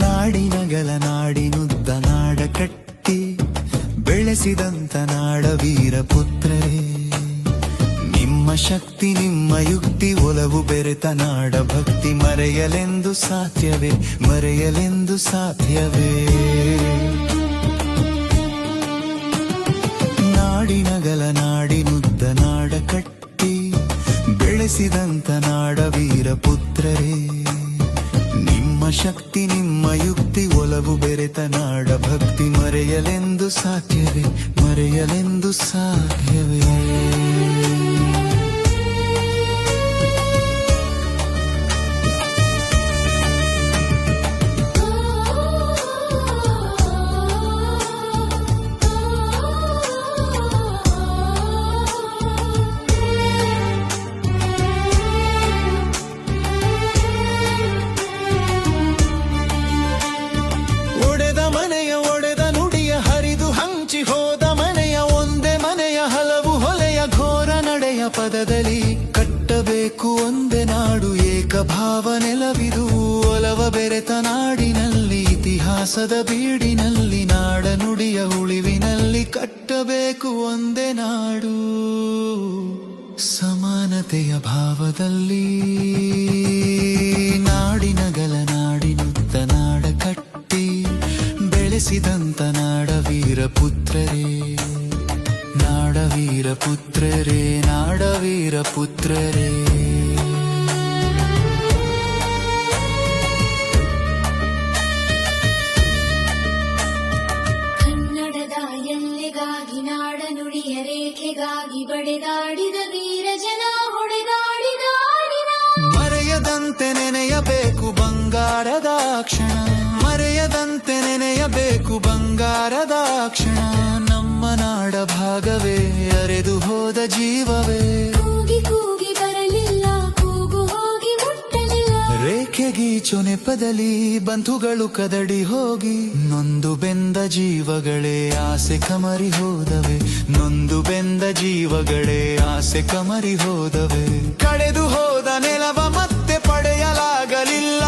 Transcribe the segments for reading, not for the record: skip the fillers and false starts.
ನಾಡಿನಗಲ ನಾಡಿನುದ್ದ ನಾಡ ಕಟ್ಟಿ ಬೆಳೆಸಿದಂತ ನಾಡ ವೀರ ಪುತ್ರರೇ, ನಿಮ್ಮ ಶಕ್ತಿ ನಿಮ್ಮ ಯುಕ್ತಿ ಒಲವು ಬೆರೆತ ನಾಡ ಭಕ್ತಿ ಮರೆಯಲೆಂದು ಸಾಧ್ಯವೇ, ಮರೆಯಲೆಂದು ಸಾಧ್ಯವೇ. ನಾಡಿನಗಲ ನಾಡಿನುದ್ದ ನಾಡ ಕಟ್ಟಿ ಬೆಳೆಸಿದಂತ ನಾಡ ವೀರ ಪುತ್ರರೇ, ನಿಮ್ಮ ಶಕ್ತಿ ನಿಮ್ಮ ಯುಕ್ತಿ ಒಲವು ಬೆರೆತ ನಾಡ ಭಕ್ತಿ ಮರೆಯಲೆಂದು ಸಾಧ್ಯವೇ, ಮರೆಯಲೆಂದು ಸಾಧ್ಯವೇ. ಹೋದ ಮನೆಯ ಒಂದೇ ಮನೆಯ ಹಲವು ಹೊಲೆಯ ಘೋರ ನಡೆಯ ಪದದಲ್ಲಿ ಕಟ್ಟಬೇಕು ಒಂದೇ ನಾಡು ಏಕ ಭಾವ ನೆಲವಿದು ಒಲವ ಬೆರೆತ ನಾಡಿನಲ್ಲಿ ಇತಿಹಾಸದ ಬೀಡಿನಲ್ಲಿ ನಾಡ ನುಡಿಯ ಉಳಿವಿನಲ್ಲಿ ಕಟ್ಟಬೇಕು ಒಂದೇ ನಾಡು ಸಮಾನತೆಯ ಭಾವದಲ್ಲಿ. ನಾಡಿನಗಲ ನಾಡಿನುದ್ದ ನಾಡ ಕಟ್ಟಿ ಬೆಳೆಸಿದಂತ ನಾಡ ವೀರ ಪುತ್ರರೇ, ನಾಡ ವೀರ ಪುತ್ರರೇ, ನಾಡ ವೀರ ಪುತ್ರರೇ. ಕನ್ನಡದ ಎಲ್ಲೆಗಾಗಿ ನಾಡ ನುಡಿಯ ರೇಖೆಗಾಗಿ ಬಡೆದಾಡಿದ ವೀರ ಜನ ಹೊಡೆದಾಡಿದ ಮರೆಯದಂತೆ ನೆನೆಯಬೇಕು ಬಂಗಾರದ ಕ್ಷಣ, ಮರೆಯದಂತೆ ನೆನೆಯಬೇಕು ಬಂಗಾರದ ಕ್ಷಣ. ನಮ್ಮ ನಾಡ ಭಾಗವೇ ಅರೆದು ಹೋದ ಜೀವವೇ, ಕೂಗಿ ಕೂಗಿ ಬರಲಿಲ್ಲ ಕೂಗು ಹೋಗಿ ಮುಟ್ಟಲಿಲ್ಲ. ರೇಖೆಗೀಚು ನೆಪದಲ್ಲಿ ಬಂಧುಗಳು ಕದಡಿ ಹೋಗಿ ನೊಂದು ಬೆಂದ ಜೀವಗಳೇ ಆಸೆ ಕಮರಿ ಹೋದವೆ, ನೊಂದು ಬೆಂದ ಜೀವಗಳೇ ಆಸೆ ಕಮರಿ ಹೋದವೆ. ಕಳೆದು ಹೋದ ನೆಲವ ಮತ್ತೆ ಪಡೆಯಲಾಗಲಿಲ್ಲ,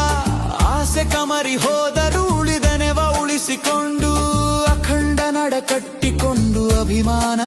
ಆಸೆ ಕಮರಿ ಹೋದರೂ ಉಳಿದ ನೆವ ಉಳಿಸಿಕೊಂಡು ಅಖಂಡ ನಡ ಕಟ್ಟಿಕೊಂಡು ಅಭಿಮಾನ